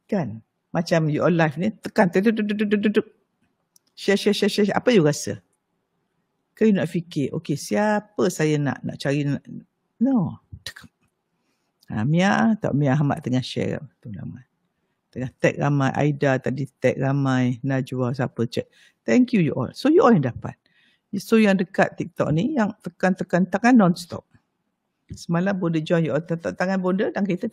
Kan? Macam your life ni, tekan. Share. Apa you rasa? Ke you nak fikir, okay, siapa saya nak cari? No. Mia, tak Mia Ahmad tengah share. Tengah tag ramai. Aida tadi tag ramai. Najwa, siapa check. Thank you all. So you all yang dapat. So yang dekat TikTok ni, yang tekan tangan non-stop. Semalam Bonda join you all. Tangan Bonda dan kita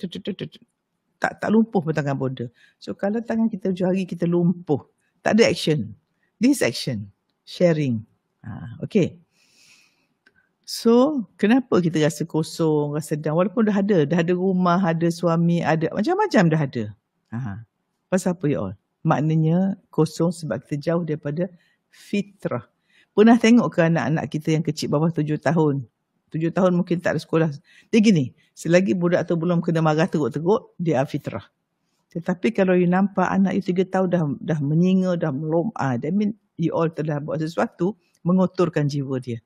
tak lumpuh pun tangan Bonda. So kalau tangan kita jari kita lumpuh, tak ada action. This action. Sharing. Okay. So, kenapa kita rasa kosong, rasa down? Walaupun dah ada rumah, ada suami, ada macam-macam dah ada. Pasal apa ya all? Maknanya kosong sebab kita jauh daripada fitrah. Pernah tengok ke anak-anak kita yang kecil bawah 7 tahun? 7 tahun mungkin tak ada sekolah. Dia gini, selagi budak tu belum kena marah teruk-teruk, dia fitrah. Tetapi kalau you nampak anak you 3 tahun dah menyinga, dah melomah, that mean you all telah buat sesuatu mengotorkan jiwa dia.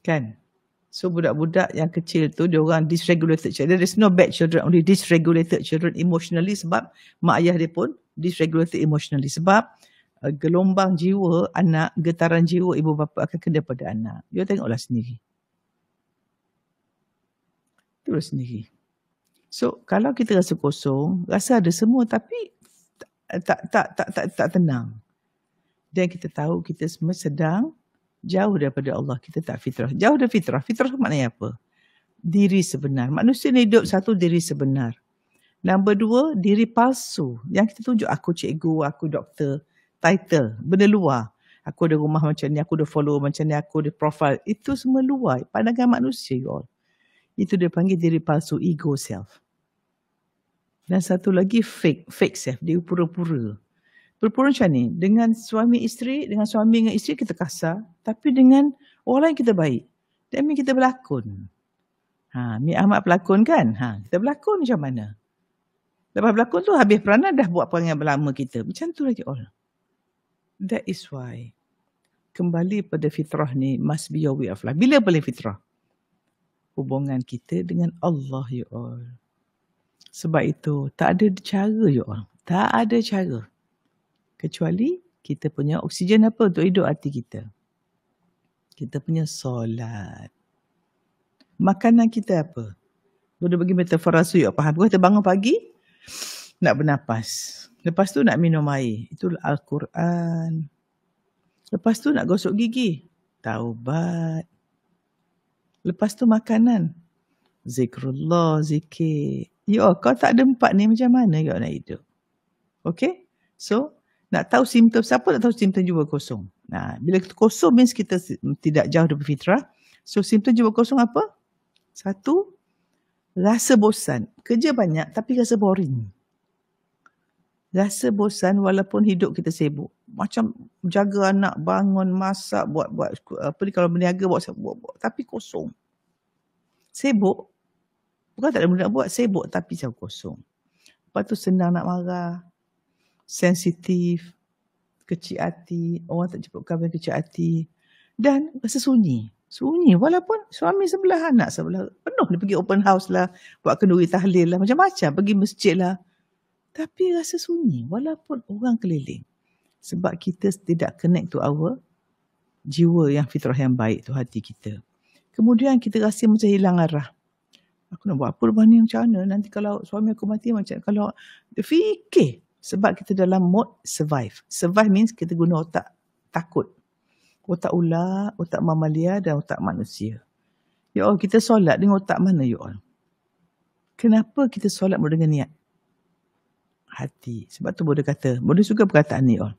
Kan? So budak-budak yang kecil tu, dia orang dysregulated children. There is no bad children, only dysregulated children emotionally sebab mak ayah dia pun dysregulated emotionally. Sebab gelombang jiwa anak, getaran jiwa ibu bapa akan kena pada anak. You tengoklah sendiri. Tengoklah sendiri. So kalau kita rasa kosong, rasa ada semua tapi tak tenang. Dan kita tahu kita semua sedang jauh daripada Allah. Kita tak fitrah. Jauh dari fitrah. Fitrah maknanya apa? Diri sebenar. Manusia ni hidup satu diri sebenar. Nombor 2, diri palsu. Yang kita tunjuk aku cikgu, aku doktor. Title, benda luar. Aku ada rumah macam ni, aku ada follow macam ni, aku ada profile. Itu semua luar. Pandangan manusia you all. Itu dia panggil diri palsu, ego self. Dan satu lagi fake self. Dia pura-pura. Pura-pura macam ni. Dengan suami dengan isteri kita kasar. Tapi dengan orang lain kita baik. That means kita berlakon. Mia Ahmad pelakon kan? Kita berlakon macam mana? Lepas berlakon tu habis peranan dah buat perangai lama kita. Macam tu lagi all. That is why kembali pada fitrah ni must be your way of life. Bila boleh fitrah? Hubungan kita dengan Allah you all. Sebab itu tak ada cara you all. Tak ada cara. Kecuali kita punya oksigen apa untuk hidup hati kita. Kita punya solat. Makanan kita apa? Boleh bagi metafor rasu you faham. Kita bangun pagi nak bernapas. Lepas tu nak minum air. Itu Al-Quran. Lepas tu nak gosok gigi. Taubat. Lepas tu makanan. Zikrullah, zikir. Kau tak ada 4 ni macam mana kau nak hidup? Okay? So, nak tahu simptom. Siapa nak tahu simptom jiwa kosong? Bila kosong means kita tidak jauh dari fitrah. So, simptom jiwa kosong apa? 1, rasa bosan. Kerja banyak tapi rasa boring. Rasa bosan walaupun hidup kita sibuk. Macam jaga anak, bangun, masak, buat apa ni kalau berniaga buat. Tapi kosong. Sibuk. Bukan tak ada benda nak buat, sibuk tapi macam kosong. Lepas tu senang nak marah. Sensitif. Kecil hati. Orang tak cepat kabar kecil hati. Dan rasa sunyi. Sunyi walaupun suami sebelah, anak sebelah. Penuh dia pergi open house lah. Buat kenduri tahlil lah. Macam-macam. Pergi masjid lah. Tapi rasa sunyi walaupun orang keliling. Sebab kita tidak connect to our jiwa yang fitrah yang baik tu hati kita. Kemudian kita rasa macam hilang arah. Aku nak buat apa lepas ni macam mana? Nanti kalau suami aku mati macam kalau dia fikir. Sebab kita dalam mode survive. Survive means kita guna otak takut. Otak ular, otak mamalia dan otak manusia. Ya Allah, kita solat dengan otak mana ya Allah? Kenapa kita solat dengan niat? Hati. Sebab tu Buddha kata, Buddha suka perkataan ni all.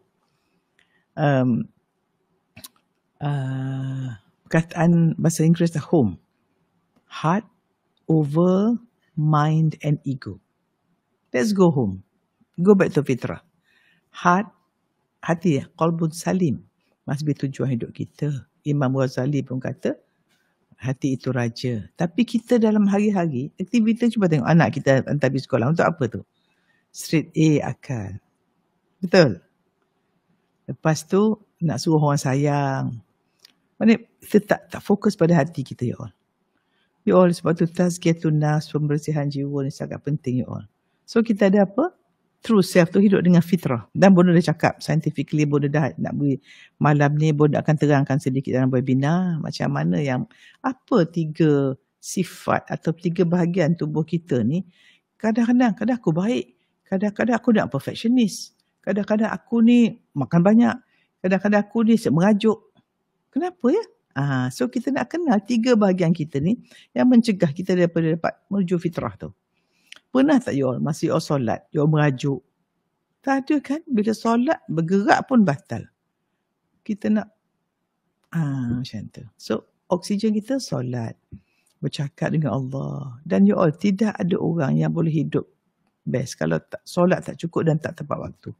Perkataan bahasa Inggeris home. Heart over mind and ego. Let's go home. Go back to fitrah. Heart, hati, qalbun salim. Must be tujuan hidup kita. Imam Ghazali pun kata, hati itu raja. Tapi kita dalam hari-hari, aktiviti cuba tengok anak kita hantar pergi sekolah. Untuk apa tu? Straight A akal. Betul? Lepas tu, nak suruh orang sayang. Maksudnya, kita tak fokus pada hati kita ya Allah. You all, sebab tu tazkiyatun nafs, pembersihan jiwa ni sangat penting you all. So kita ada apa? True self tu hidup dengan fitrah. Dan Bonda dah cakap scientifically, Bonda dah nak beri malam ni, Bonda akan terangkan sedikit dalam webinar macam mana yang apa 3 sifat atau 3 bahagian tubuh kita ni. Kadang-kadang aku baik, kadang-kadang aku nak perfectionist, kadang-kadang aku ni makan banyak, kadang-kadang aku ni merajuk. Kenapa ya? So kita nak kenal 3 bahagian kita ni yang mencegah kita daripada dapat menuju fitrah tu. Pernah tak you all masa you all solat, you all merajuk? Tak ada kan? Bila solat, bergerak pun batal. Kita nak, macam tu. So, oksigen kita solat. Bercakap dengan Allah. Dan you all, tidak ada orang yang boleh hidup best kalau solat tak cukup dan tak tepat waktu.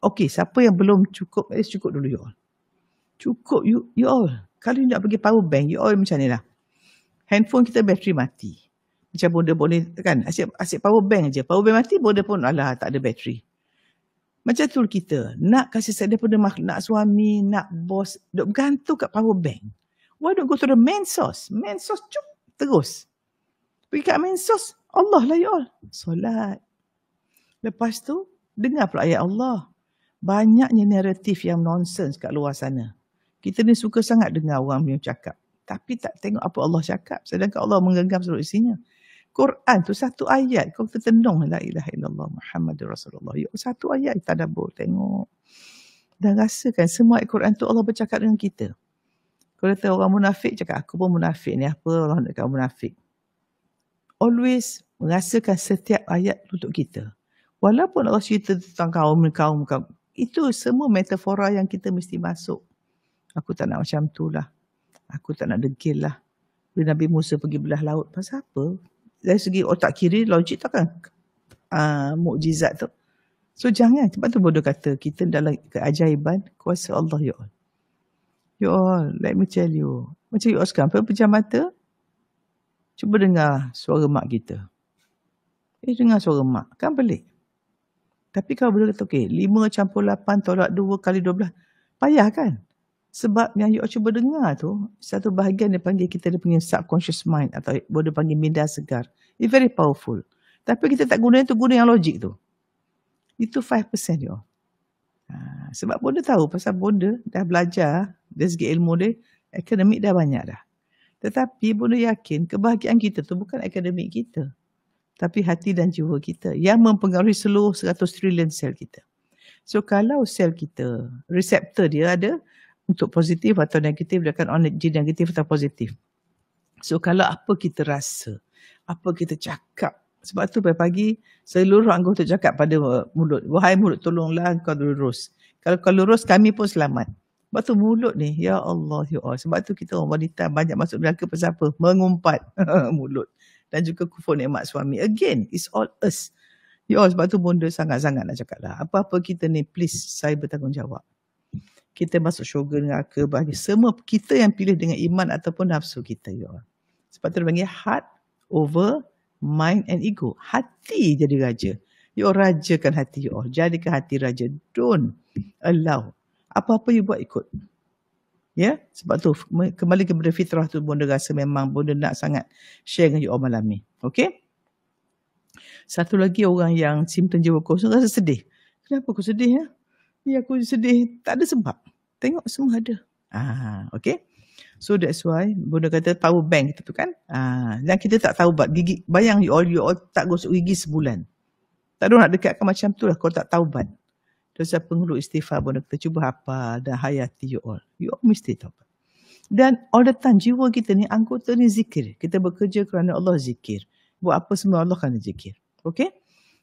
Okey, siapa yang belum cukup, cukup dulu you all. Cukup you all. Kalau you nak pergi power bank, you all macam ni lah. Handphone kita bateri mati. Macam Bonda boleh kan, asyik power bank je. Power bank mati, Bonda pun alah tak ada bateri. Macam tu kita. Nak kasih sayang daripada makhluk, nak suami, nak bos, duk bergantung kat power bank. Why don't go to the main source? Main source terus. Pergi kat main source, Allah lah you all. Solat. Lepas tu, dengar pula ayat Allah. Banyaknya naratif yang nonsense kat luar sana. Kita ni suka sangat dengar orang yang cakap. Tapi tak tengok apa Allah cakap. Sedangkan Allah menggenggam seluruh isinya. Quran tu satu ayat. Kau tertenung. La ilaha illallah Muhammadur Rasulullah. Satu ayat tadabbur. Tengok. Dan rasakan semua ayat Quran tu Allah bercakap dengan kita. Kalau kata orang munafik cakap aku pun munafik ni. Apa Allah nak kata munafik. Always merasakan setiap ayat untuk kita. Walaupun Allah cerita tentang kaum. Itu semua metafora yang kita mesti masuk. Aku tak nak macam tu lah. Aku tak nak degil lah. Bila Nabi Musa pergi belah laut. Pasal apa? Dari segi otak kiri, logik takkan mukjizat tu. So jangan. Sebab tu Bodoh kata kita dalam keajaiban kuasa Allah you all. You all, let me tell you. Macam you all sekarang, pejam mata. Cuba dengar suara mak kita. Dengar suara mak. Kan pelik. Tapi kalau boleh kata, okay, 5 campur 8 tolak 2 kali 12. Payah kan? Sebab yang you all cuba dengar tu, satu bahagian dia panggil kita, dia panggil subconscious mind atau boleh panggil minda segar. It's very powerful. Tapi kita tak guna itu, guna yang logik tu. Itu 5% you all. Sebab Bonda tahu pasal Bonda dah belajar dari segi ilmu dia, akademik dah banyak dah. Tetapi Bonda yakin kebahagiaan kita tu bukan akademik kita. Tapi hati dan jiwa kita yang mempengaruhi seluruh 100 trilion sel kita. So kalau sel kita, reseptor dia ada untuk positif atau negatif, dia akan on energy negatif atau positif. So kalau apa kita rasa, apa kita cakap. Sebab tu pagi-pagi seluruh anggota cakap pada mulut. Wahai mulut, tolonglah kau lurus. Kalau kau lurus, kami pun selamat. Sebab tu mulut ni, ya Allah, ya Allah. Sebab tu kita orang wanita banyak masuk neraka pasal apa? Mengumpat mulut. Dan juga kufur nikmat suami. Again, it's all us. Ya Allah, sebab tu Bonda sangat-sangat nak cakap lah. Apa-apa kita ni, please, saya bertanggungjawab. Kita masuk syurga neraka bagi semua kita yang pilih dengan iman ataupun nafsu kita. Ya Allah. Sebab tu dia panggil heart over mind and ego. Hati jadi raja. You rajakan hati you all. Jadikan hati raja. Don't allow. Apa-apa you buat ikut. Ya. Sebab tu kembali kepada fitrah tu Bonda rasa memang Bonda nak sangat share dengan you all malam ni. Okay. Satu lagi orang yang simptom jiwa kosong rasa sedih. Kenapa aku sedih ya? Ya aku sedih. Tak ada sebab. Tengok semua ada. Okay. So that's why Bonda kata power bank tu kan. Dan kita tak tahu gigi. Bayang you all tak gosok gigi sebulan. Tak ada nak dekatkan macam tu lah kalau tak taubat. Dosa penghulu istighfar Bonda kata cuba hafal dan hayati you all. You all mesti taubat. Dan all the time jiwa kita ni anggota ni zikir. Kita bekerja kerana Allah zikir. Buat apa semua Allah kerana zikir. Okay.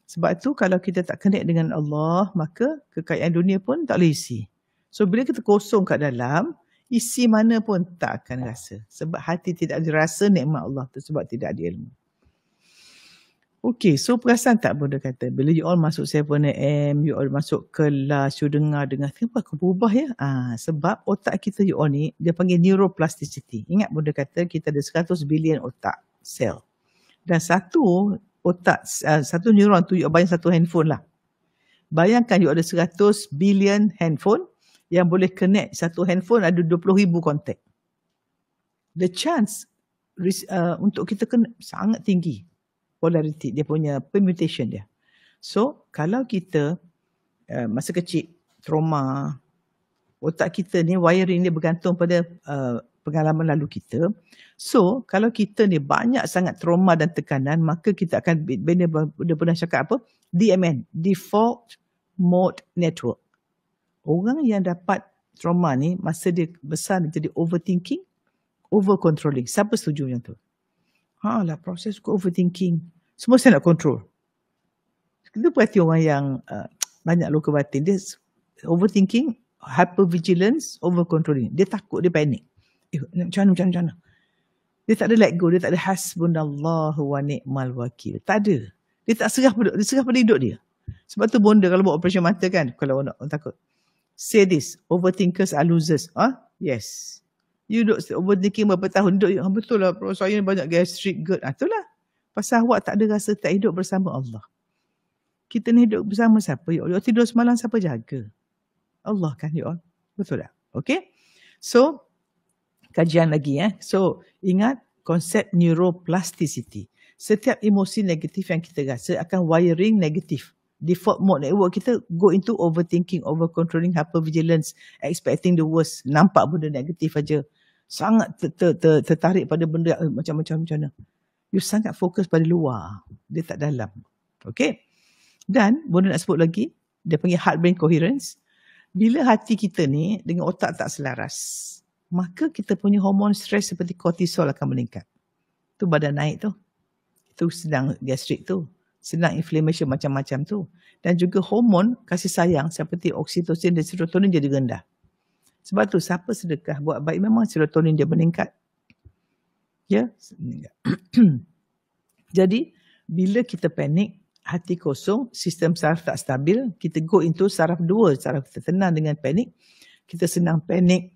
Sebab tu kalau kita tak connect dengan Allah, maka kekayaan dunia pun tak boleh isi. So bila kita kosong kat dalam, isi mana pun tak akan rasa. Sebab hati tidak ada rasa nikmat Allah tu sebab tidak ada ilmu. Okay, so perasan tak Bonda kata, bila you all masuk 7am, you all masuk kelas, you dengar, kenapa aku berubah ya? Sebab otak kita you all ni, dia panggil neuroplasticity. Ingat Bonda kata kita ada 100 bilion otak, sel. Dan satu otak, satu neuron tu, you bayang satu handphone lah. Bayangkan you ada 100 bilion handphone yang boleh connect. Satu handphone ada 20,000 kontak. The chance untuk kita kena sangat tinggi polarity, dia punya permutation dia. So kalau kita masa kecil trauma, otak kita ni wiring dia bergantung pada pengalaman lalu kita. So kalau kita ni banyak sangat trauma dan tekanan, maka kita akan dia pernah cakap apa? DMN, Default Mode Network. Orang yang dapat trauma ni masa dia besar dia jadi overthinking, over controlling. Siapa setuju macam tu? Lah proses overthinking. Semua saya nak control. Kita perhati orang yang banyak luka batin, dia overthinking, hypervigilance, over controlling. Dia takut, dia panik. Macam mana? Dia tak ada let go, dia tak ada hasbunallahu wa ni'mal wakil. Tak ada. Dia tak serah pada hidup dia. Sebab tu bonda kalau buat operasi mata kan, kalau orang takut. Say this, overthinkers are losers. Yes. You duduk overthinking berapa tahun, duduk, betul lah, saya ni banyak gastric GERD. Itulah. Pasal awak tak ada rasa tak hidup bersama Allah. Kita ni hidup bersama siapa? Ya Allah, tidur semalam siapa jaga? Allah kan, ya Allah. Betul tak? Okay? So, kajian lagi So, ingat konsep neuroplasticity. Setiap emosi negatif yang kita rasa akan wiring negatif. Default mode network kita go into overthinking, over controlling, hypervigilance, expecting the worst. Nampak benda negatif aja. Sangat tertarik pada benda macam-macam. You sangat fokus pada luar. Dia tak dalam. Okay? Dan, boleh nak sebut lagi, dia panggil heart-brain coherence. Bila hati kita ni dengan otak tak selaras, maka kita punya hormon stres seperti kortisol akan meningkat. Tu badan naik tu. Itu sedang gastrik tu. Sedang inflammation macam-macam tu. Dan juga hormon kasih sayang seperti oksitosin dan serotonin jadi rendah. Sebab tu siapa sedekah buat baik memang serotonin dia meningkat. Ya? Jadi, bila kita panik, hati kosong, sistem saraf tak stabil, kita go into saraf 2, saraf kita tenang dengan panik, kita senang panik,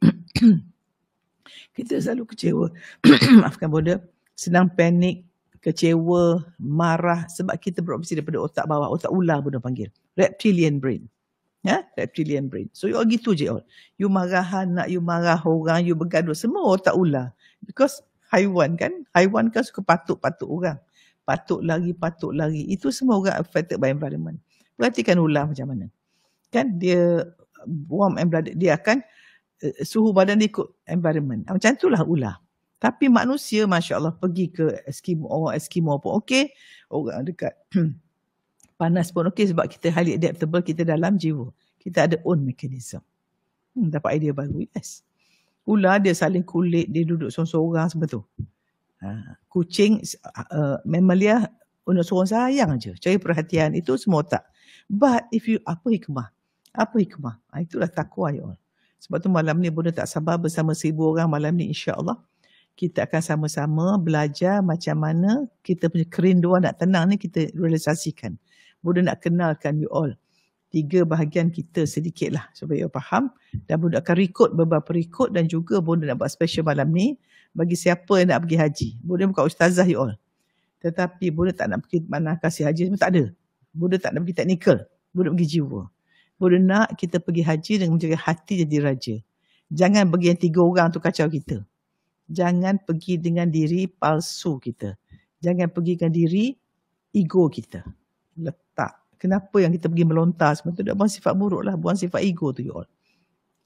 kita selalu kecewa, maafkan bonda, senang panik, kecewa, marah, sebab kita beroperasi daripada otak bawah, otak ular bonda panggil, reptilian brain. Reptilian brain. So you all gitu je all. You marah anak, you marah orang, you bergaduh, semua otak ular. Because haiwan kan suka patuk-patuk orang. Patuk lari. Itu semua orang affected by environment. Perhatikan ular macam mana. Kan dia warm environment, dia akan suhu badan dia ikut environment. Macam itulah ular. Tapi manusia Masya Allah pergi ke orang Eskimo pun okey. Orang dekat panas pun okey sebab kita highly adaptable, kita dalam jiwa. Kita ada own mechanism. Dapat idea baru. Yes. Ular dia saling kulit, dia duduk seorang-seorang sebab tu. Kucing, mamalia untuk seorang sayang je, cari perhatian, itu semua otak. But if you, apa hikmah? Itulah takwa ya Allah. Sebab tu malam ni Bunda tak sabar bersama 1000 orang malam ni insya-Allah. Kita akan sama-sama belajar macam mana kita punya kerinduan nak tenang ni kita realisasikan. Bunda nak kenalkan you all 3 bahagian kita sedikit lah supaya you faham. Dan Bunda akan record beberapa record dan juga Bunda nak buat special malam ni bagi siapa yang nak pergi haji. Bunda bukan ustazah you all. Tetapi Bunda tak nak pergi mana kasih haji semua, tak ada. Bunda tak nak pergi teknikal. Bunda pergi jiwa. Bunda nak kita pergi haji dengan menjaga hati jadi raja. Jangan pergi yang 3 orang tu kacau kita. Jangan pergi dengan diri palsu kita. Jangan pergi dengan diri ego kita. Letak. Kenapa yang kita pergi melontar semua tu? Buang sifat buruk lah. Buang sifat ego tu you all.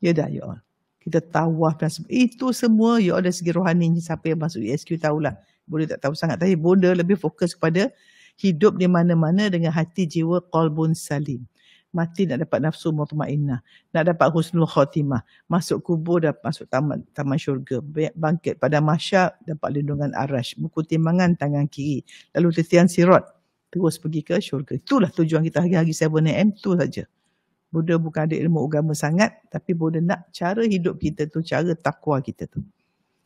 Ya dah you all. Kita tawaf dan itu semua you all dari segi rohani. Siapa yang masuk ESQ tahulah. Boleh tak tahu sangat. Tapi Bunda lebih fokus kepada hidup di mana-mana dengan hati jiwa qalbun salim. Mati nak dapat nafsu mutmainnah, nak dapat husnul khatimah, masuk kubur dapat masuk taman syurga, bangkit pada mahsyar dapat lindungan arasy, buku timbangan tangan kiri, lalu titian sirat terus pergi ke syurga. Itulah tujuan kita hari-hari 7am tu saja. Bunda bukan ada ilmu agama sangat, tapi Bunda nak cara hidup kita tu, cara takwa kita tu,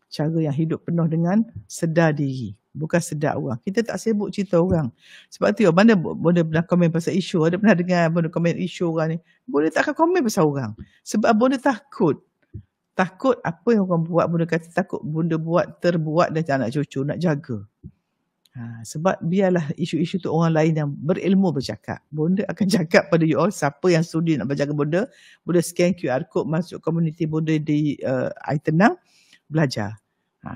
cara yang hidup penuh dengan sedar diri, bukan sedar orang. Kita tak sibuk cerita orang. Sebab tu mana Bunda pernah komen pasal isu, ada pernah dengar Bunda komen isu orang ni, Bunda tak akan komen pasal orang. Sebab Bunda takut apa yang orang buat. Bunda kata takut Bunda terbuat dan anak cucu nak jaga. Sebab biarlah isu-isu tu orang lain yang berilmu bercakap. Bunda akan cakap pada you all, siapa yang sudi nak berjaga Bunda, Bunda scan QR code masuk komuniti Bunda di Air Tenang, belajar.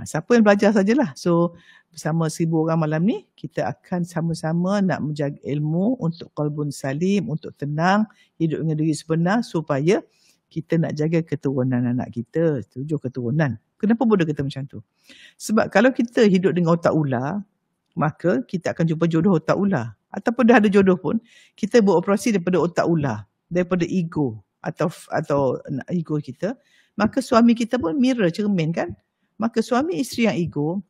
Siapa yang belajar sajalah. So bersama 1000 orang malam ni, kita akan sama-sama nak menjaga ilmu untuk qalbun salim, untuk tenang, hidup dengan diri sebenar supaya kita nak jaga keturunan anak kita, 7 keturunan. Kenapa Buddha kata macam tu? Sebab kalau kita hidup dengan otak ular, maka kita akan jumpa jodoh otak ular. Ataupun dah ada jodoh pun, kita beroperasi daripada otak ular, daripada ego atau ego kita. Maka suami kita pun mirror, cermin kan? Maka suami isteri yang ego,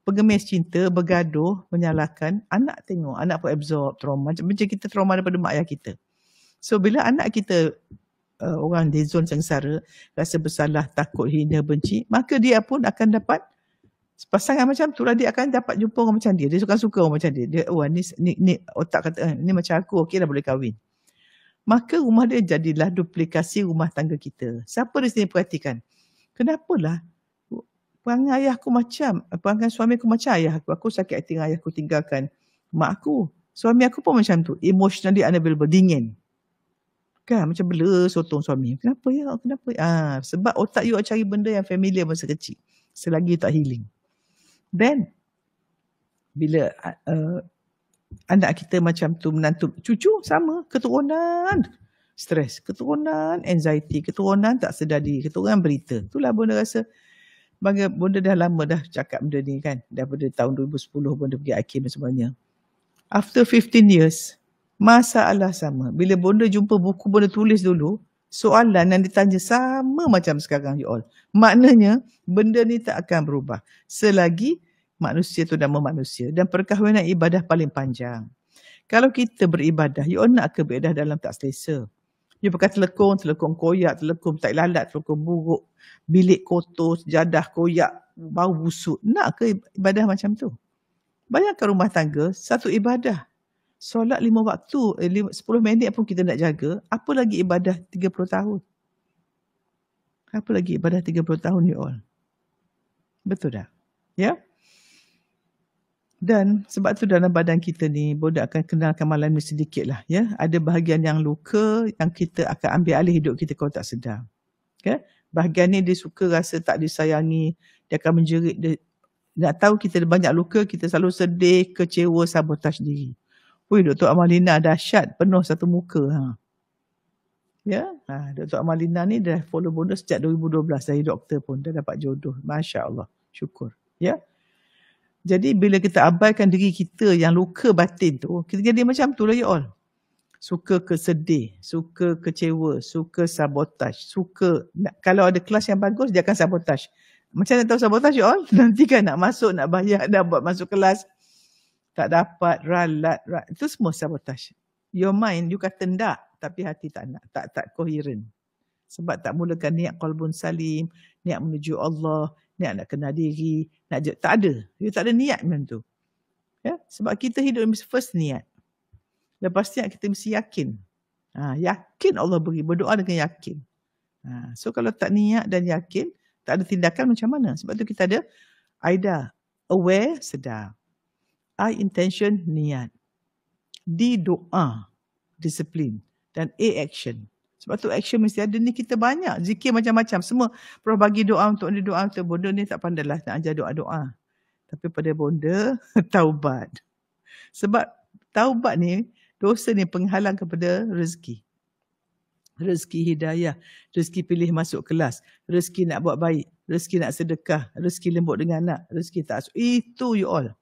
pengemis cinta, bergaduh, menyalahkan, anak tengok, anak pun absorb trauma. Macam kita trauma daripada mak ayah kita. So bila anak kita orang di zon sengsara, rasa bersalah, takut, hina, benci, maka dia pun akan dapat pasangan macam tu lah. Dia akan dapat jumpa orang macam dia. Dia suka orang macam dia. Dia ni otak kata, ni macam aku, okey dah boleh kahwin. Maka rumah dia jadilah duplikasi rumah tangga kita. Siapa di sini perhatikan? Kenapalah perangai ayahku macam, perangai suami aku macam ayah aku. Aku sakit hati dengan ayahku tinggalkan mak aku. Suami aku pun macam tu. Emotionally unavailable, dingin. Kan macam bela sotong suami. Kenapa ya? Kenapa? Sebab otak you cari benda yang familiar masa kecil. Selagi tak healing. Then, bila anak kita macam tu, menantu, cucu sama, keturunan stres, keturunan anxiety, keturunan tak sedar diri, keturunan berita. Itulah Bonda rasa, Bonda dah lama dah cakap benda ni kan. Daripada tahun 2010 Bonda pergi Hakim dan semuanya. After 15 years, masalah sama. Bila Bonda jumpa buku Bonda tulis dulu, soalan yang ditanya sama macam sekarang you all. Maknanya, benda ni tak akan berubah. Selagi manusia tu nama manusia. Dan perkahwinan ibadah paling panjang. Kalau kita beribadah, you all nak ke beribadah dalam tak selesa? You pakai telekong koyak, telekong tak lalat, telekong buruk, bilik kotor, sejadah koyak, bau busuk. Nak ke ibadah macam tu? Bayangkan rumah tangga, satu ibadah. Solat 5 waktu, 10 minit pun kita nak jaga. Apa lagi ibadah 30 tahun? Apa lagi ibadah 30 tahun you all? Betul tak? Ya? Dan sebab tu dalam badan kita ni, Bonda akan kenalkan malam ni sedikit lah. Ya? Ada bahagian yang luka yang kita akan ambil alih hidup kita kalau tak sedar. Okay? Bahagian ni dia suka rasa tak disayangi, dia akan menjerit. Dia nak tahu kita ada banyak luka, kita selalu sedih, kecewa, sabotaj diri. Ui, Dr. Amalina dahsyat, penuh satu muka. Ya, Dr. Amalina ni dah follow Bonda sejak 2012. Dari doktor pun dah dapat jodoh. Masya Allah, syukur. Ya. Jadi bila kita abaikan diri kita yang luka batin tu, kita jadi macam tu lah you all. Suka kesedih, suka kecewa, suka sabotaj, suka, kalau ada kelas yang bagus, dia akan sabotaj. Macam nak tahu sabotaj you all? Nanti kan nak masuk, nak bayar, dah buat masuk kelas, tak dapat, ralat. Itu semua sabotaj. Your mind, you kata tak, tapi hati tak nak, tak coherent. Sebab tak mulakan niat qalbun salim, niat menuju Allah, niat nak kenal diri, tak ada. You tak ada niat macam tu. Ya? Sebab kita hidup mesti first niat. Lepas niat kita mesti yakin. Yakin Allah beri, berdoa dengan yakin. So kalau tak niat dan yakin, tak ada tindakan macam mana? Sebab tu kita ada AIDA, aware, sedar. I, intention, niat. D, doa, disiplin. Dan A, action. Sebab tu action mesti ada ni, kita banyak. Zikir macam-macam. Semua Prof bagi doa untuk ni, doa untuk Bonda ni tak pandai lah nak ajar doa-doa. Tapi pada Bonda, taubat. Sebab taubat ni, dosa ni penghalang kepada rezeki. Rezeki hidayah. Rezeki pilih masuk kelas. Rezeki nak buat baik. Rezeki nak sedekah. Rezeki lembut dengan anak. Rezeki tak asuh. Itu you all.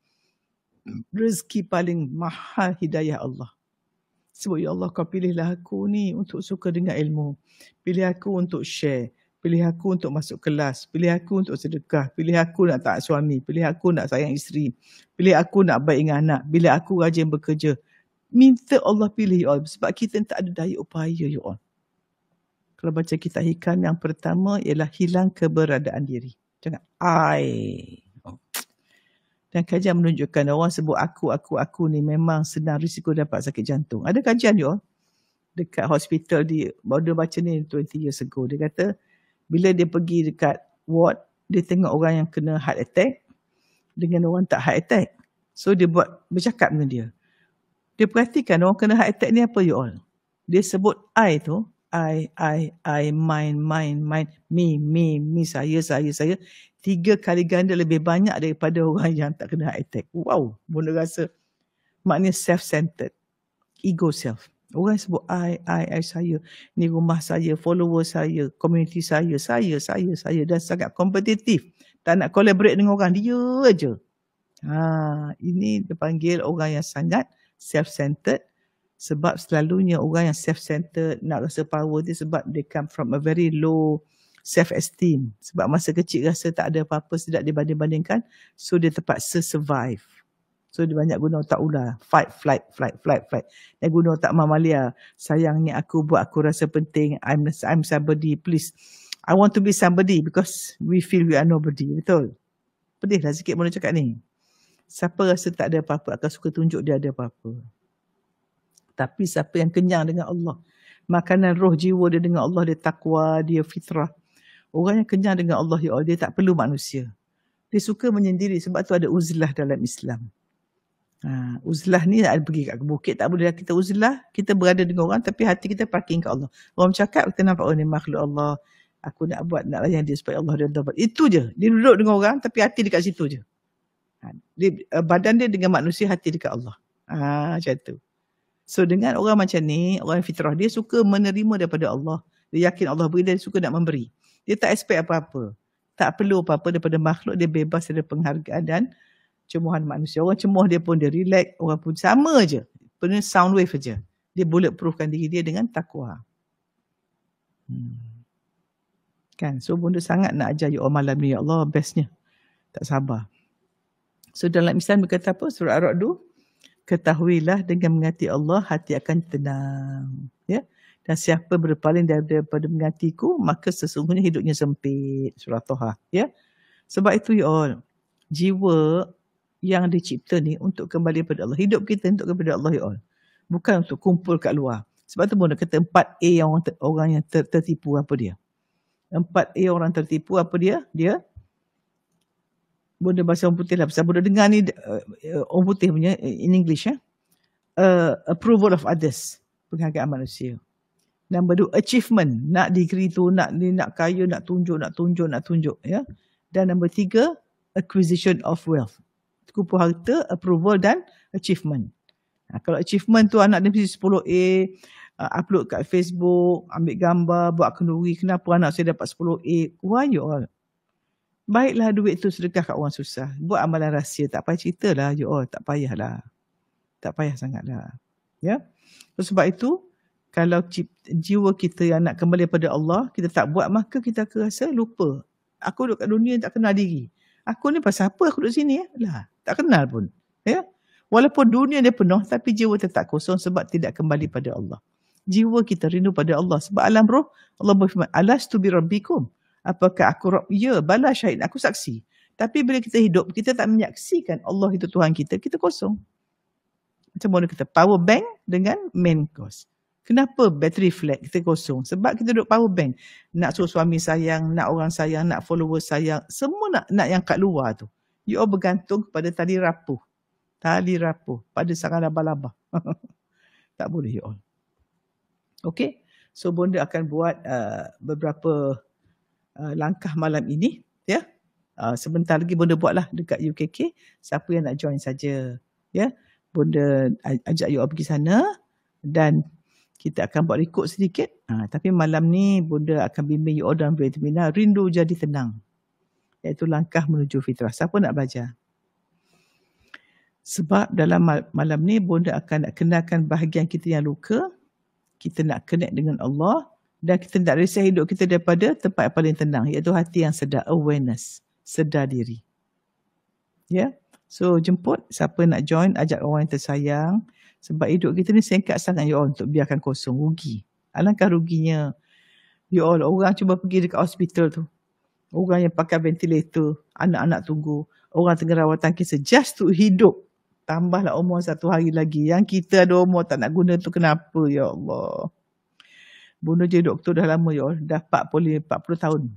Rezeki paling mahal hidayah Allah. Sebab ya Allah, kau pilihlah aku ni untuk suka dengan ilmu. Pilih aku untuk share. Pilih aku untuk masuk kelas. Pilih aku untuk sedekah. Pilih aku nak taat suami. Pilih aku nak sayang isteri. Pilih aku nak baik dengan anak. Pilih aku rajin bekerja. Minta Allah pilih you all. Sebab kita tak ada daya upaya you all. Kalau baca kitab hikam yang pertama ialah hilang keberadaan diri. Jangan I. Dan kajian menunjukkan orang sebut aku ni memang senang risiko dapat sakit jantung. Ada kajian you all dekat hospital baru baca ni 20 years ago. Dia kata bila dia pergi dekat ward, dia tengok orang yang kena heart attack dengan orang tak heart attack. So dia bercakap dengan dia. Dia perhatikan orang kena heart attack ni apa you all. Dia sebut I tu, I, mine, me, saya. 3 kali ganda lebih banyak daripada orang yang tak kena heart attack. Wow, Bunda rasa maknanya self-centered, ego self. Orang sebut I, saya, ni rumah saya, follower saya, community saya, dan sangat kompetitif. Tak nak collaborate dengan orang, dia aja. Ini dipanggil orang yang sangat self-centered, sebab selalunya orang yang self-centered nak rasa power dia sebab they come from a very low self-esteem. Sebab masa kecil rasa tak ada apa-apa, tidak dibanding-bandingkan, so dia terpaksa survive. So dia banyak guna otak ular, fight, flight. Dia guna otak mamalia. Sayangnya aku buat aku rasa penting, I'm somebody, please. I want to be somebody because we feel we are nobody. Betul? Pedihlah sikit Bunda cakap ni. Siapa rasa tak ada apa-apa akan suka tunjuk dia ada apa-apa. Tapi siapa yang kenyang dengan Allah, makanan roh jiwa dia dengan Allah, dia takwa, dia fitrah. Orang yang kenyang dengan Allah, ya Allah, dia tak perlu manusia. Dia suka menyendiri, sebab tu ada uzlah dalam Islam. Uzlah ni pergi kat bukit, tak boleh kita uzlah, kita berada dengan orang tapi hati kita parking kat Allah. Orang cakap, kita nampak ni makhluk Allah, aku nak layan dia supaya Allah redha. Itu je. Dia duduk dengan orang tapi hati dekat situ je. Badan dia dengan manusia, hati dekat Allah. Macam tu. So dengan orang macam ni, orang fitrah, dia suka menerima daripada Allah. Dia yakin Allah beri, dia suka nak memberi. Dia tak expect apa-apa. Tak perlu apa-apa daripada makhluk, dia bebas dari penghargaan dan cemohan manusia. Orang cemoh dia pun dia relax, orang pun sama je. Penuh sound wave je. Dia bulletproofkan diri dia dengan takwa. Kan? So Bunda sangat nak ajar you all malam ni, ya Allah, bestnya. Tak sabar. So dalam Islam berkata apa? Surah Ar-Ra'd, ketahuilah dengan mengasihi Allah, hati akan tenang. Ya? Dan siapa berpaling daripada mengasihiku, maka sesungguhnya hidupnya sempit. Surah Toha. Ya? Sebab itu you all, jiwa yang dicipta ni untuk kembali kepada Allah. Hidup kita untuk kepada Allah, you all. Bukan untuk kumpul kat luar. Sebab tu Bunda kata 4A orang yang tertipu, apa dia? 4A orang tertipu, apa dia? Dia Bunda bahasa orang putih lah. Pasal Bunda dengar ni orang putih punya in English. Approval of others. Penghargaan manusia. Number 2, achievement. Nak degree tu, nak kaya, nak tunjuk. Ya? Dan number 3, acquisition of wealth. Kumpul harta, approval dan achievement. Kalau achievement tu anak dia mesti 10A, upload kat Facebook, ambil gambar, buat kenduri. Kenapa anak saya dapat 10A? Why you all? Baiklah duit tu sedekah kat orang susah. Buat amalan rahsia. Tak payah cerita lah you all. Tak payahlah. Tak payah sangatlah. Ya? Sebab itu, kalau jiwa kita yang nak kembali pada Allah, kita tak buat, maka kita akan rasa lupa. Aku duduk kat dunia tak kenal diri. Aku ni pasal apa aku duduk sini? Lah, tak kenal pun. Ya? Walaupun dunia dia penuh, tapi jiwa tetap kosong sebab tidak kembali pada Allah. Jiwa kita rindu pada Allah. Sebab alam roh, Allah berfirman, alastu bi rabbikum. Apakah aku Rabb? Ya, bala syahid, aku saksi. Tapi bila kita hidup, kita tak menyaksikan Allah itu Tuhan kita, kita kosong. Macam mana kita power bank dengan main course. Kenapa battery flat kita kosong? Sebab kita duduk power bank. Nak suruh suami sayang, nak orang sayang, nak follower sayang. Semua nak yang kat luar tu. You all bergantung pada tali rapuh. Tali rapuh pada sarang laba-laba. Tak boleh you all. Okay. So Bunda akan buat beberapa langkah malam ini. Ya. Sebentar lagi Bunda buatlah dekat UKK. Siapa yang nak join saja. Ya. Bunda ajak you all pergi sana. Dan kita akan buat rekod sedikit. Tapi malam ni Bunda akan bimbing you all dalam webinar Rindu Jadi Tenang. Iaitu langkah menuju fitrah. Siapa nak belajar? Sebab dalam malam ni Bunda akan nak kenalkan bahagian kita yang luka. Kita nak connect dengan Allah. Dan kita nak risau hidup kita daripada tempat yang paling tenang. Iaitu hati yang sedar. Awareness. Sedar diri. Ya. So jemput. Siapa nak join. Ajak orang yang tersayang. Sebab hidup kita ni singkat sangat you all untuk biarkan kosong. Rugi. Alangkah ruginya. You all, orang cuba pergi dekat hospital tu. Orang yang pakai ventilator. Anak-anak tunggu. Orang tengah rawatan kisah. Just to hidup. Tambahlah umur 1 hari lagi. Yang kita ada umur tak nak guna tu kenapa ya Allah. Bunda jadi doktor dah lama you all. Dah 40 tahun.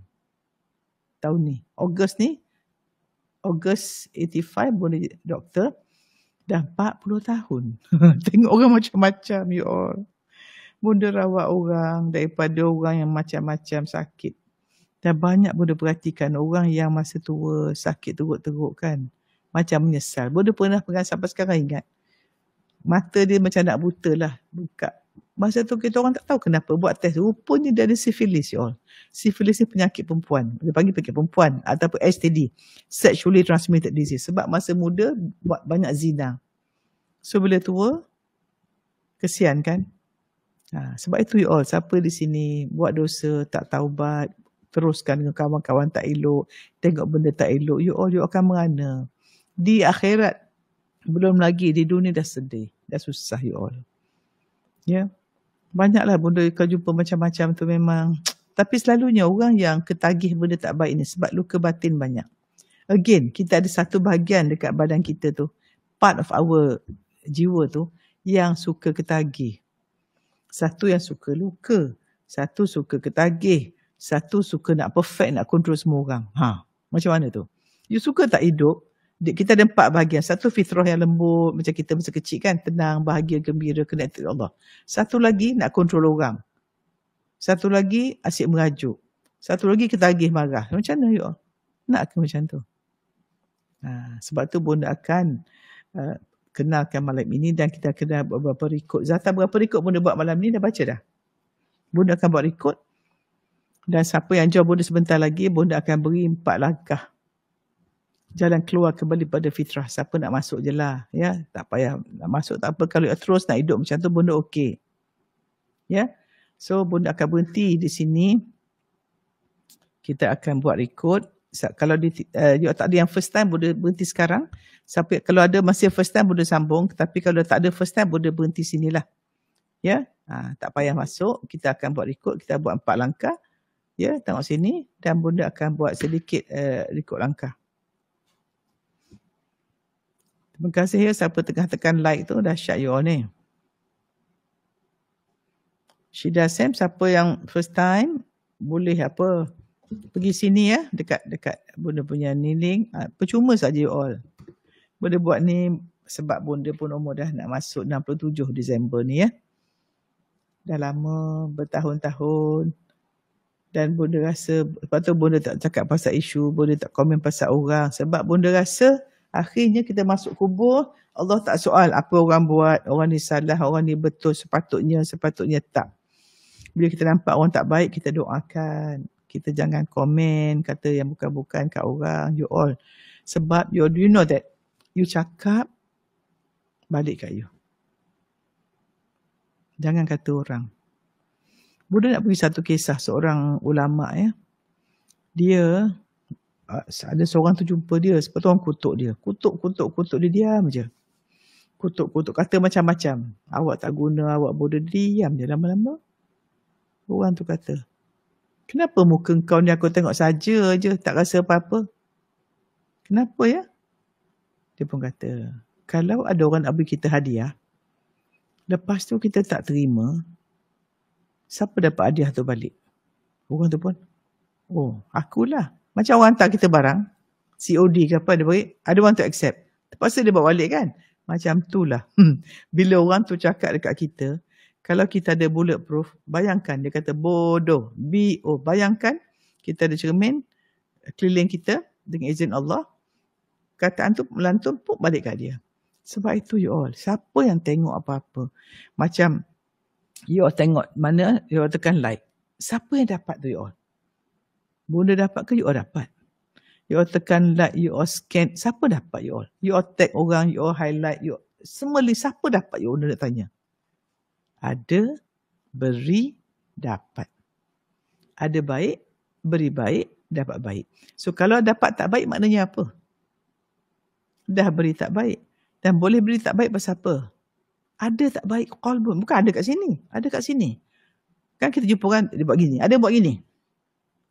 Tahun ni. Ogos 85 Bunda jadi doktor. Dah 40 tahun. Tengok orang macam-macam you all. Bunda rawat orang daripada orang yang macam-macam sakit. Dan banyak Bunda perhatikan orang yang masa tua sakit teruk-teruk kan. Macam menyesal. Bunda pernah pegang sampai sekarang ingat. Mata dia macam nak buta lah. Buka. Masa tu kita orang tak tahu kenapa buat test. Rupanya dia ada syphilis you all. Syphilis ni penyakit perempuan. Dia panggil penyakit perempuan ataupun STD. Sexually Transmitted Disease. Sebab masa muda buat banyak zina. So bila tua, kesian kan? Sebab itu you all, siapa di sini buat dosa, tak taubat, teruskan dengan kawan-kawan tak elok, tengok benda tak elok, you all, you akan merana. Di akhirat, belum lagi, di dunia dah sedih, dah susah you all. Ya, banyaklah benda kau jumpa macam-macam tu memang. Tapi selalunya orang yang ketagih benda tak baik ni sebab luka batin banyak. Again, kita ada satu bahagian dekat badan kita tu, part of our jiwa tu, yang suka ketagih. Satu yang suka luka, satu suka ketagih, satu suka nak perfect, nak control semua orang. Macam mana tu? You suka tak hidup? Kita ada 4 bahagian. Satu fitrah yang lembut, macam kita masa kecil kan, tenang, bahagia, gembira, connected Allah. Satu lagi nak control orang. Satu lagi asyik merajuk. Satu lagi ketagih marah. Macam mana you all? Nak ke macam tu? Sebab tu Bunda akan kenalkan malam ini dan kita kena beberapa rekod. Zata berapa rekod Bunda buat malam ni dah baca dah. Bunda akan buat rekod. Dan siapa yang jawab Bunda sebentar lagi, Bunda akan beri 4 langkah. Jalan keluar kembali pada fitrah. Siapa nak masuk je lah. Ya, tak payah nak masuk tak apa. Kalau terus nak hidup macam tu, Bunda okey. Ya. So Bunda akan berhenti di sini. Kita akan buat rekod. Kalau you tak ada yang first time, Bunda berhenti sekarang. Sampai kalau ada masih first time, Bunda sambung. Tapi kalau tak ada first time, Bunda berhenti sinilah. Ya, tak payah masuk. Kita akan buat rekod. Kita buat 4 langkah. Ya, tengok sini. Dan Bunda akan buat sedikit rekod langkah. Terima kasih ya siapa tengah tekan like tu. Dahsyat you all ni. Syida Sam, siapa yang first time, boleh apa, pergi sini ya, dekat Bunda punya ni link. Percuma saja you all. Bunda buat ni sebab Bunda pun umur dah nak masuk 67 Disember ni ya. Dah lama, bertahun-tahun. Dan Bunda rasa, lepas tu Bunda tak cakap pasal isu, Bunda tak komen pasal orang. Sebab Bunda rasa akhirnya kita masuk kubur, Allah tak soal apa orang buat, orang ni salah, orang ni betul, sepatutnya tak. Bila kita nampak orang tak baik, kita doakan. Kita jangan komen, kata yang bukan-bukan kat orang, you all. Sebab you know that, you cakap, balik kat you. Jangan kata orang. Bunda nak bagi satu kisah seorang ulama ya. Dia, ada seorang tu jumpa dia, sebab tu orang kutuk dia. Kutuk dia, diam je. Kutuk, kata macam-macam. Awak tak guna, awak bodoh, diam je lama-lama. Orang tu kata, kenapa muka kau ni aku tengok saja je, tak rasa apa-apa? Kenapa ya? Dia pun kata, kalau ada orang nak beri kita hadiah, lepas tu kita tak terima, siapa dapat hadiah tu balik? Orang tu pun, oh, akulah. Macam orang hantar kita barang, COD ke apa, dia beri, ada orang tu accept. Terpaksa dia bawa balik kan? Macam tu lah. Bila orang tu cakap dekat kita, kalau kita ada bulletproof, bayangkan, dia kata bodoh, B.O. Bayangkan, kita ada cermin, keliling kita, dengan izin Allah, kataan tu melantun pun balik kat dia. Sebab itu you all, siapa yang tengok apa-apa, macam you all tengok mana, you all tekan like, siapa yang dapat tu you all? Bunda dapat ke you all dapat? You all tekan like, you all scan, siapa dapat you all? You all tag orang, you all highlight, you all, semua siapa dapat you all nak tanya? Ada, beri, dapat. Ada baik, beri baik, dapat baik. So kalau dapat tak baik maknanya apa? Dah beri tak baik. Dan boleh beri tak baik pasal apa? Ada tak baik qalbun. Bukan ada kat sini. Ada kat sini. Kan kita jumpa orang, dia buat gini. Ada buat gini.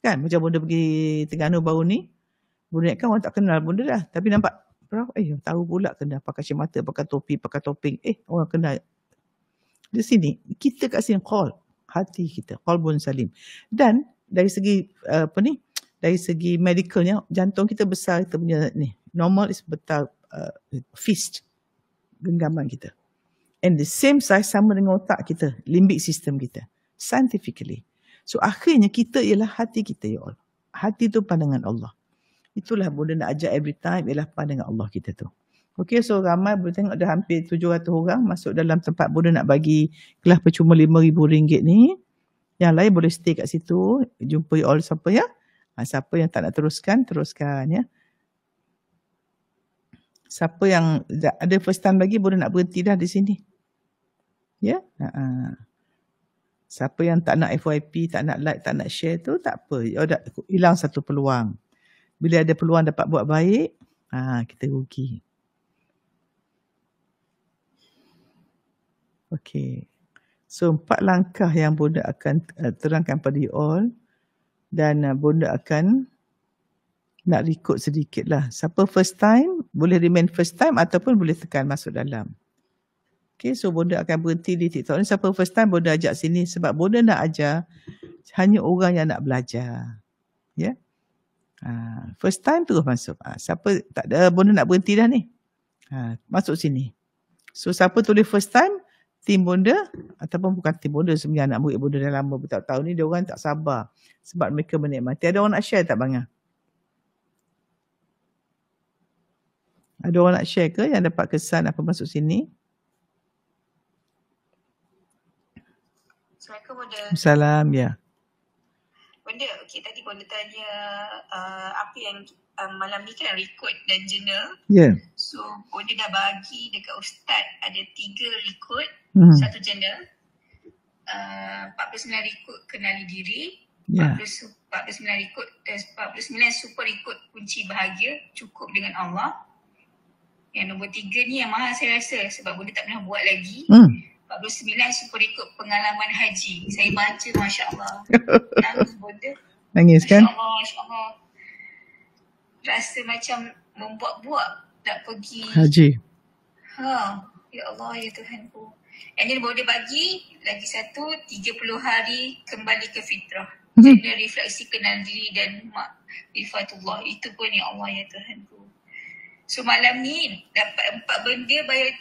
Kan macam Bunda pergi Terengganu baru ni. Bunda kan orang tak kenal Bunda dah. Tapi nampak, tahu pula kena pakai kacamata, pakai topi, pakai topeng. Orang kenal. Di sini, kita kat sini qal, hati kita, qalbun salim. Dan dari segi dari segi medicalnya, jantung kita besar, kita punya ni, normal is betul fist, genggaman kita. And the same size sama dengan otak kita, limbic system kita, scientifically. So akhirnya kita ialah hati kita ya Allah. hati tu pandangan Allah. Itulah Bunda nak ajar every time, ialah pandangan Allah kita tu. Okey, so ramai boleh tengok dah hampir 700 orang masuk dalam tempat Bunda nak bagi kelas percuma RM5,000 ni. Yang lain boleh stay kat situ, jumpa all siapa ya. Siapa yang tak nak teruskan, teruskan ya. Siapa yang ada first time lagi, Bunda nak berhenti dah di sini. Ya. Siapa yang tak nak FYP, tak nak like, tak nak share tu, tak apa. Dah hilang satu peluang. Bila ada peluang dapat buat baik, kita rugi. Okey. So 4 langkah yang Bunda akan terangkan pada you all. Dan Bunda akan nak record sedikit lah. Siapa first time, boleh remain first time ataupun boleh tekan masuk dalam. Okay, so Bunda akan berhenti di TikTok ni. Siapa first time, Bunda ajak sini sebab Bunda nak ajar hanya orang yang nak belajar. Ya. Yeah? First time terus masuk. Siapa tak ada, Bunda nak berhenti dah ni. Masuk sini. So siapa tulis first time, tim Bunda ataupun bukan tim Bunda, sebenarnya anak murid Bunda dah lama bertahun-tahun ni, dia orang tak sabar sebab mereka menikmati. Ada orang nak share tak Bangah? Ada orang nak share ke yang dapat kesan apa masuk sini? Assalamualaikum Bunda. Salam ya. Bunda, okey tadi Bunda tanya apa yang malam ni kan record dan journal. Ya. Yeah. So Bunda dah bagi dekat Ustaz ada 3 record, 1 journal. 49 record kenali diri. Yeah. 49 record 49 super record kunci bahagia, cukup dengan Allah. Yang nombor 3 ni yang mahal saya rasa sebab Bunda tak pernah buat lagi. 49 super record pengalaman haji. Saya baca Masya Allah. Nangis Bunda. Nangis kan? Masya Allah, Masya Allah. Rasa macam membuat-buat nak pergi haji. Ya Allah, ya Tuhanku. And then Bunda bagi lagi satu 30 hari kembali ke fitrah. Jadi refleksi kenal diri dan ma'rifatullah. Itu pun ya Allah, ya Tuhanku. So malam ni dapat 4 benda bayar.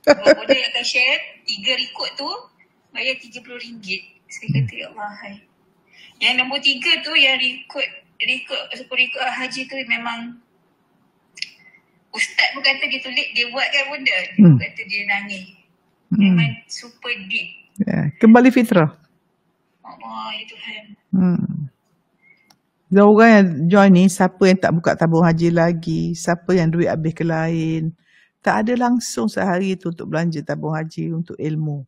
Bunda yang akan share 3 record tu bayar RM30. Saya kata ya Allah. Yang nombor 3 tu yang record haji tu memang Ustaz pun kata dia tulis, dia buat kan Bunda. Dia pun kata dia nangis. Memang super deep. Kembali fitrah. Allah ya Tuhan. Dan orang yang join ni, siapa yang tak buka tabung haji lagi, siapa yang duit habis ke lain, tak ada langsung sehari tu untuk belanja tabung haji untuk ilmu.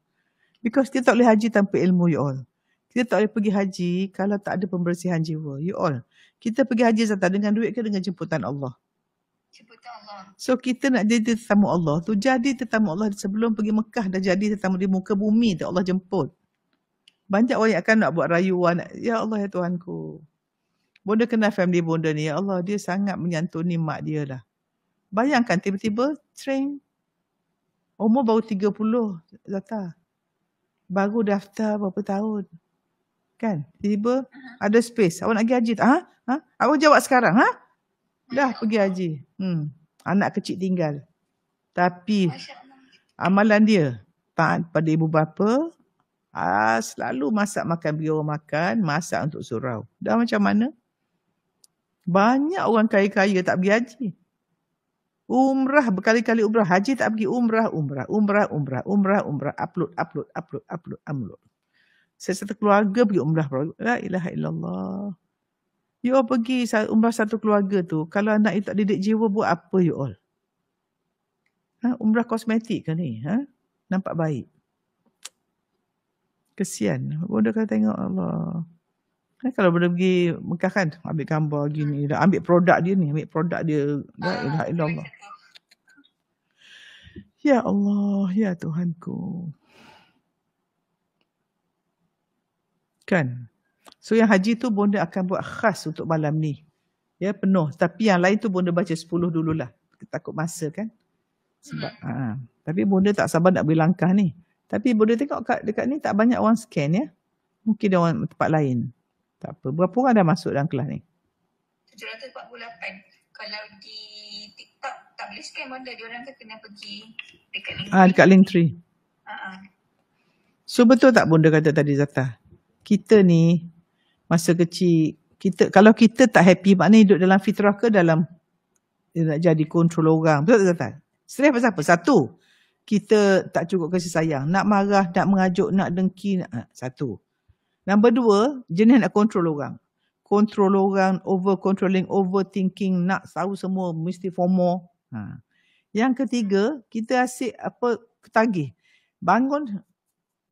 Because kita tak boleh haji tanpa ilmu, you all. Kita tak boleh pergi haji kalau tak ada pembersihan jiwa, you all. Kita pergi haji Zata dengan duit ke dengan jemputan Allah? Jemputan Allah. So kita nak jadi tetamu Allah tu, jadi tetamu Allah sebelum pergi Mekah dah jadi tetamu di muka bumi tu Allah jemput. Banyak orang yang akan nak buat rayuan, ya Allah ya Tuhanku. Bunda kenal family Bunda ni, ya Allah dia sangat menyantuni mak dia lah. Bayangkan tiba-tiba train umur baru 30 Zata. Baru daftar berapa tahun. Kan? Tiba-tiba ada space. Awak nak pergi haji tak? Awak jawab sekarang. Dah pergi haji. Anak kecil tinggal. Tapi amalan dia taat pada ibu bapa. Selalu masak makan bagi orang makan. Masak untuk surau. Dah macam mana? Banyak orang kaya-kaya tak pergi haji. Umrah berkali-kali umrah. Haji tak pergi umrah. Upload. Saya satu keluarga pergi umrah. La ilaha illallah. You all pergi umrah satu keluarga tu. Kalau anak you tak didik jiwa, buat apa you all? Umrah kosmetik ke ni? Nampak baik. Kesian. Bunda kata tengok Allah. Kalau Bunda pergi Mekah kan, ambil gambar gini. Dah ambil produk dia ni. Ambil produk dia. La ilaha illallah. Ya Allah. Ya Tuhanku. Kan? So yang haji tu Bunda akan buat khas untuk malam ni. Ya penuh. Tapi yang lain tu Bunda baca 10 dululah. Takut masa kan. Sebab tapi Bunda tak sabar nak beri langkah ni. Tapi Bunda tengok dekat ni tak banyak orang scan ya. Mungkin dia orang tempat lain. Tak apa. Berapa orang dah masuk dalam kelas ni? 748. Kalau di TikTok tak boleh scan Bunda. Diorang kan kena pergi dekat link. Dekat Linktree. So betul tak Bunda kata tadi Zata? Kita ni masa kecil Kalau kita tak happy, maknanya hidup dalam fitrah ke dalam dia nak jadi kontrol orang. Betul tak? Stres pasal apa? Satu, kita tak cukup kasih sayang. Nak marah, nak mengajuk, nak dengki. Satu. Nombor dua, jenis nak kontrol orang. Kontrol orang, over-controlling, overthinking, nak tahu semua, mesti FOMO. Yang ketiga, kita asyik ketagih. Bangun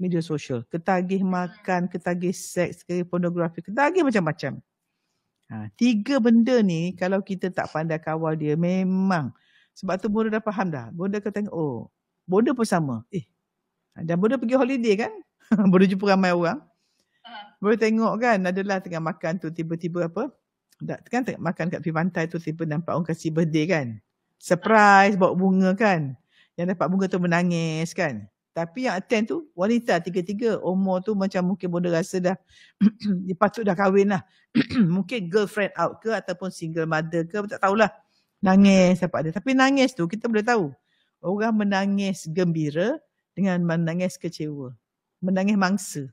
media sosial, ketagih makan, ketagih seks, ketagih pornografi, ketagih macam-macam. 3 benda ni kalau kita tak pandai kawal dia, memang. Sebab tu Bonda dah faham dah. Bonda akan tengok, Bonda pun sama. Dan Bonda pergi holiday kan? Bonda jumpa ramai orang. Bonda tengok kan, adalah tengah makan tu tiba-tiba kan tengah makan kat tepi pantai tu, tiba nampak orang kasih birthday kan. Surprise, bawa bunga kan. Yang dapat bunga tu menangis kan. Tapi yang attend tu wanita 3-3. Umur tu macam mungkin Bonda rasa dah dia patut dah kahwin lah. Mungkin girlfriend out ke ataupun single mother ke, tak tahulah. Nangis dapat dia. Tapi nangis tu kita boleh tahu. Orang menangis gembira dengan menangis kecewa. Menangis mangsa.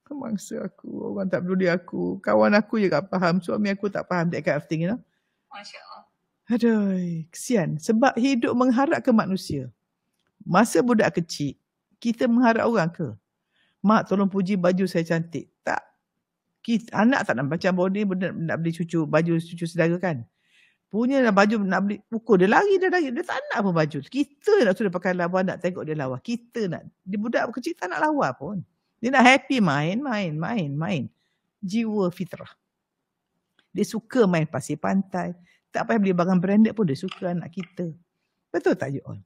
Mangsa aku, orang tak peduli aku. Kawan aku je tak faham. Suami aku tak faham. That kind of thing, you know. Masya Allah. Aduh, kesian. Sebab hidup mengharap ke manusia. Masa budak kecil, kita mengharap orang ke? Mak tolong puji baju saya cantik. Tak. Anak tak nak macam body, nak beli baju cucu saudara kan. Punya baju nak beli, pukul dia lari. Dia tak nak pun baju. Kita nak sudah pakai lawa, nak tengok dia lawa. Kita nak. Dia budak kecil tak nak lawa pun. Dia nak happy main. Jiwa fitrah. Dia suka main pasir pantai. Tak payah beli barang branded pun dia suka anak kita. Betul tak Yu'ol?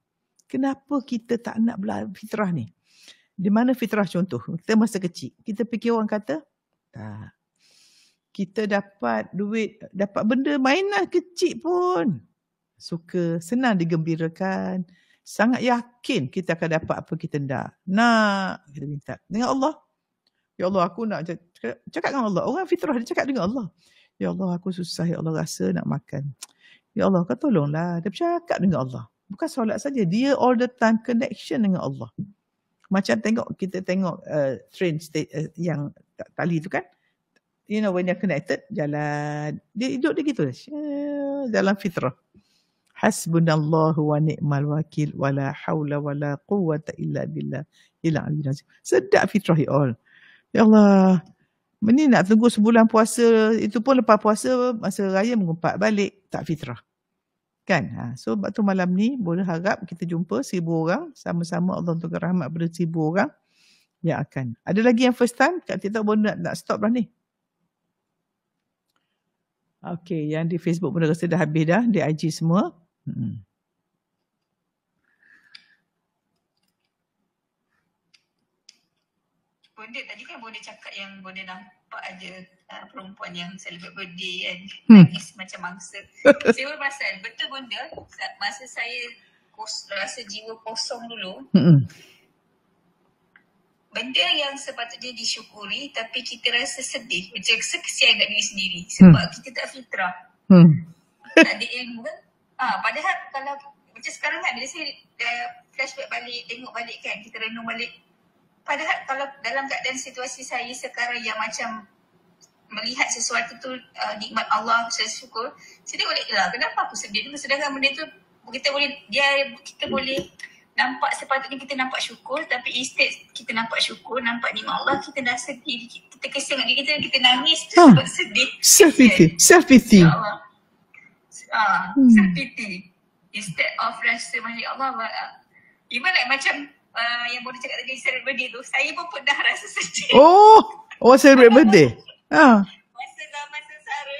Kenapa kita tak nak belajar fitrah ni? Di mana fitrah contoh? Kita masa kecil. Kita fikir orang kata, tak. Kita dapat duit, dapat benda mainan kecil pun. Suka, senang digembirakan. Sangat yakin kita akan dapat apa kita nak. Kita minta. Dengan Allah. Ya Allah, aku nak cakap dengan Allah. Orang fitrah dia cakap dengan Allah. Ya Allah, aku susah. Ya Allah, rasa nak makan. Ya Allah, kau tolonglah. Dia bercakap dengan Allah. Bukan solat saja. Dia all the time connection dengan Allah. Macam kita tengok train yang tali tu kan. You know, when you're connected, jalan. Dia hidup dia gitu. Dalam fitrah. Hasbunallahu wa ni'mal wakil. Wala hawla wala quwwata illa billah. Sedap fitrah ya all. Ya Allah. Ini nak tunggu sebulan puasa. Itu pun lepas puasa, masa raya mengumpat balik. Tak fitrah. Kan? So, sebab tu malam ni boleh harap kita jumpa 1,000 orang. Sama-sama Allah untuk rahmat pada 1,000 orang yang akan. Ada lagi yang first time? Kak Tita boleh nak stop dah ni. Okay, yang di Facebook pun rasa dah habis dah. Di IG semua. Bonda tadi kan Bonda cakap yang Bonda nampak ada perempuan yang celebrate birthday kan, nangis macam mangsa. Saya pun perasan, betul Bonda, masa saya rasa jiwa kosong dulu, benda yang sepatutnya disyukuri tapi kita rasa sedih, macam kesian kat diri sendiri sebab kita tak fitrah. Tak ada ilmu kan. Padahal kalau macam sekarang kan, bila saya flashback balik, tengok balik kan, kita renung balik. Padahal kalau dalam keadaan situasi saya sekarang yang macam melihat sesuatu tu nikmat Allah, saya syukur, saya boleh kenapa aku sedih dulu, sedangkan benda tu kita boleh nampak, sepatutnya kita nampak syukur, tapi instead kita nampak syukur, nampak nikmat Allah, kita dah sedih, kita kesian diri kita nangis sebab sedih. Self-pity. Self-pity instead of rasa macam Allah. Even like macam yang boleh cakap tadi celebrate birthday tu, saya pun pernah rasa sedih. Celebrate birthday. Masa zaman sengsara,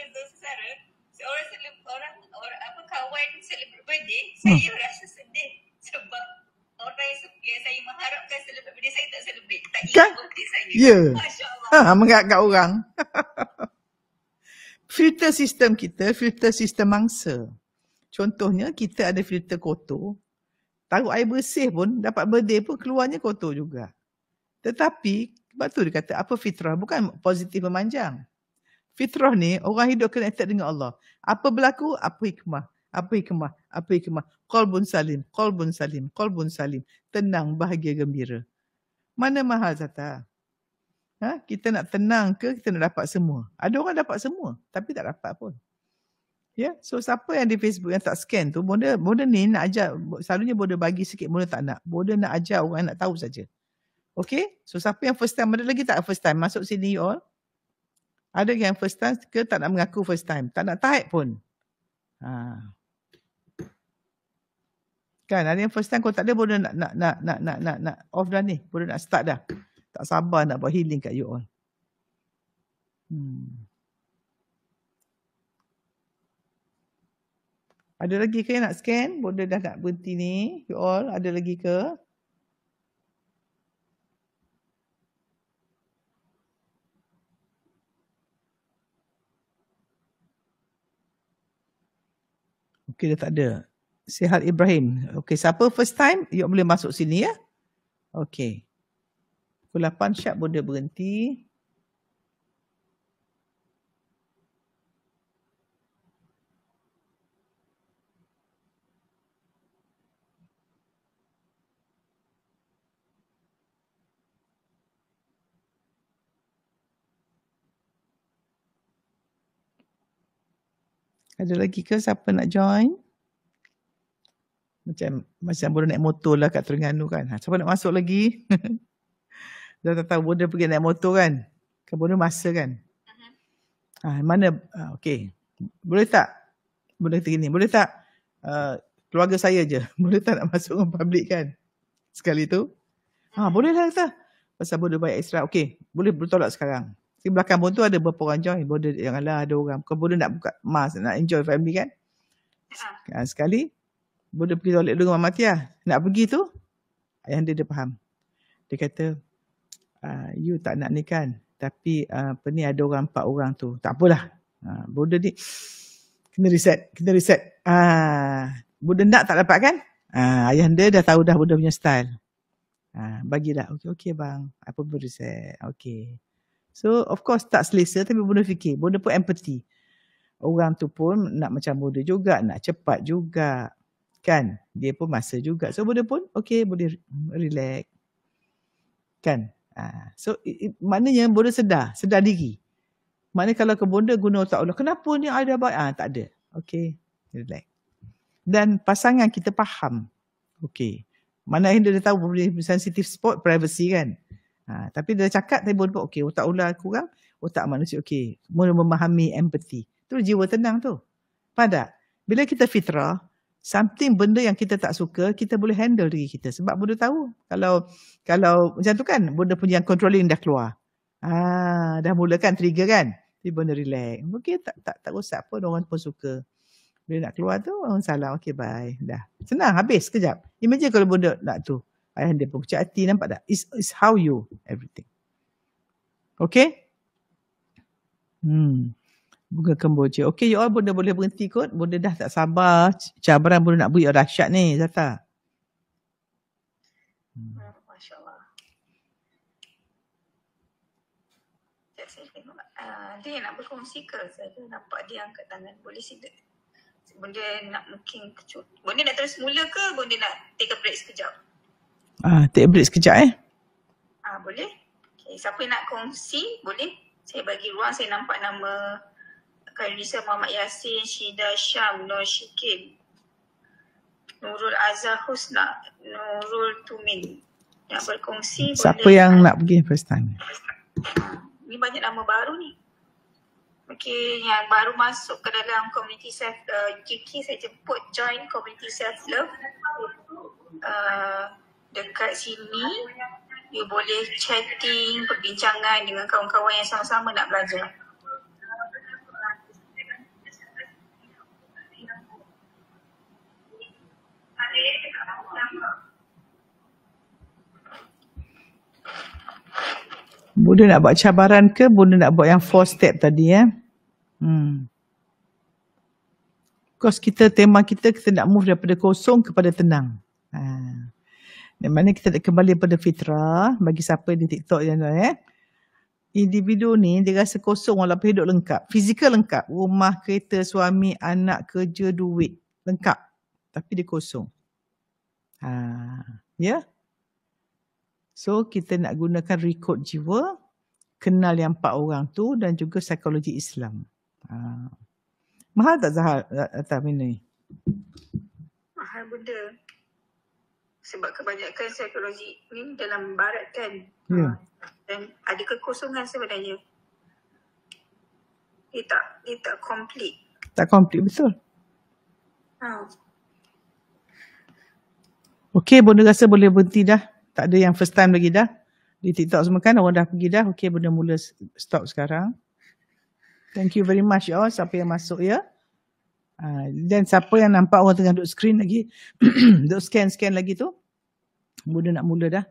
orang kawan celebrate birthday, saya rasa sedih sebab orang yang saya mengharapkan celebrate birthday saya tak celebrate, tak ingat birthday saya. Masya Allah. Mengingatkan orang. Filter sistem kita, filter sistem mangsa. Contohnya kita ada filter kotor. Taruh air bersih pun, dapat birthday pun keluarnya kotor juga. Tetapi, sebab tu dia kata, apa fitrah? Bukan positif memanjang. Fitrah ni, orang hidup connected dengan Allah. Apa berlaku? Apa hikmah? Qalbun salim. Tenang, bahagia, gembira. Mana mahal Zata? Kita nak tenang ke kita nak dapat semua? Ada orang dapat semua tapi tak dapat pun. Ya, so siapa yang di Facebook yang tak scan tu, bonda ni nak ajar, selalunya bonda bagi sikit, bonda tak nak. Bonda nak ajar orang nak tahu saja. Okay, so siapa yang first time, ada lagi tak first time masuk sini you all? Ada yang first time ke tak nak mengaku first time, tak nak type pun. Kan ada yang first time, kalau tak ada bonda nak off dah ni, bonda nak start dah. Tak sabar nak buat healing kat you all. Ada lagi ke yang nak scan? Bonda dah nak berhenti ni. You all, ada lagi ke? Okey, dah tak ada. Sihat Ibrahim. Okey, siapa first time, you boleh masuk sini ya. Okey. Pukul 8 sharp bonda berhenti. Ada lagi ke siapa nak join? Macam bonda naik motor lah kat Terengganu kan. Siapa nak masuk lagi? Dah tak tahu bonda pergi naik motor kan. Kan bonda masa kan. Mana? Okey. Boleh tak? Bonda kata gini. Boleh tak? Keluarga saya je. Boleh tak nak masuk dengan public kan? Sekali tu. Boleh lah kata. Pasal bonda bayar extra. Okey. Boleh bertolak sekarang. Di belakang pun tu ada berapa orang join. Bonda janganlah ada orang. Bukan bonda nak buka mas, nak enjoy family kan. Sekali, bonda pergi toilet dulu dengan Mama Tia. Nak pergi tu, ayah dia faham. Dia kata, you tak nak ni kan. Tapi ni ada orang 4 orang tu. Tak apalah. Bonda ni, kena reset. Bonda nak tak dapat kan? Ayah dia dah tahu dah bonda punya style. Bagilah. Okey bang. Apa pun reset. Okey. So of course tak selesa tapi bonda fikir, bonda pun empathy. Orang tu pun nak macam bonda juga, nak cepat juga. Kan? Dia pun masa juga. So bonda pun okey, boleh relax. Kan? So maknanya bonda sedar diri. Maknanya kalau ke bonda guna otak Allah, kenapa ni ada baik? Tak ada. Okey, relax. Dan pasangan kita faham. Okey. Mana yang dia dah tahu boleh sensitive spot privacy kan. Tapi dia dah cakap, tapi bonda pun okey, otak ular kurang, otak manusia okey. Mula memahami empathy. Tu jiwa tenang tu. Pada bila kita fitrah, something benda yang kita tak suka, kita boleh handle diri kita. Sebab bonda tahu. Kalau macam tu kan, bonda punya yang controlling dah keluar. Dah mula kan trigger kan. Jadi bonda relax. Okey, tak rosak pun, orang pun suka. Bila nak keluar tu, orang salah. Okey, bye. Dah. Senang, habis sekejap. Imagine kalau bonda nak tu. Ayah dia pun kecil hati, nampak tak? It's how you everything. Okay? Bunga kemboja. Okay, you all bonda boleh berhenti kot. Bonda dah tak sabar. Cabaran bonda nak beri dahsyat ni, Zata. Masya Allah. Dia nak berkongsi ke? Saya nampak dia angkat tangan. Boleh sila. Bonda nak mungkin kecut. Bonda nak terus mula ke? Bonda nak take a break sekejap? Take break sekejap boleh. Okay. Siapa yang nak kongsi, boleh. Saya bagi ruang. Saya nampak nama Khairisa Muhammad Yassin, Syida Syam, Nur Syikin, Nurul Azhar Husna, Nurul Tumin. Yang berkongsi siapa boleh. Yang nak pergi first time? Ni banyak nama baru ni. Okay, yang baru masuk ke dalam community self Kiki, saya jemput join community self love. Dekat sini you boleh chatting, perbincangan dengan kawan-kawan yang sama-sama nak belajar. Bonda nak buat cabaran ke bonda nak buat yang 4 step tadi Because tema kita nak move daripada kosong kepada tenang. Dan mana kita nak kembali pada fitrah. Bagi siapa di TikTok yang individu ni dia rasa kosong walaupun hidup lengkap. Fizikal lengkap. Rumah, kereta, suami, anak, kerja, duit. Lengkap. Tapi dia kosong. So kita nak gunakan rekod jiwa. kenal yang 4 orang tu dan juga psikologi Islam. Mahal tak Zahar atas benda ni? Mahal benda. Sebab kebanyakan psikologi ni dalam barat kan. Ya. Dan ada kekosongan sebenarnya. Dia tak complete. Tak komplit, betul. Okey, Bonda rasa boleh berhenti dah. Tak ada yang first time lagi dah. Di TikTok semua kan orang dah pergi dah. Okey, Bonda mula stop sekarang. Thank you very much all siapa yang masuk ya. Dan siapa yang nampak orang tengah duduk screen lagi, duduk scan lagi tu, Bonda nak mula dah.